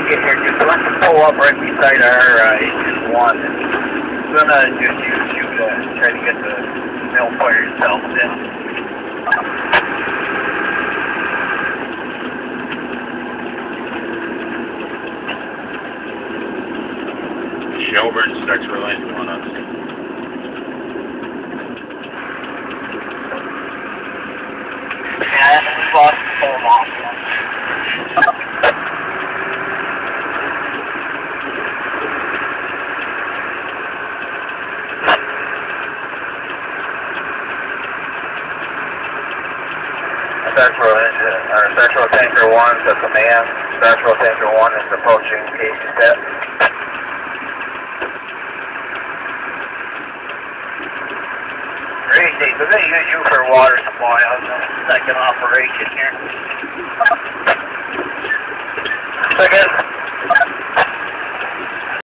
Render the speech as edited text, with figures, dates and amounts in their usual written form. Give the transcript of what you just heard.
get here, just let's pull up right beside our Engine One. I'm gonna just use you to try to get the mill fire itself down. Shelburne, Starksboro Engine One on. Yeah, we lost the whole off. Starksboro Tanker 1 to command. Starksboro Tanker 1 is approaching Casey set. Great, we're going to use you for water supply on the second operation here. Second.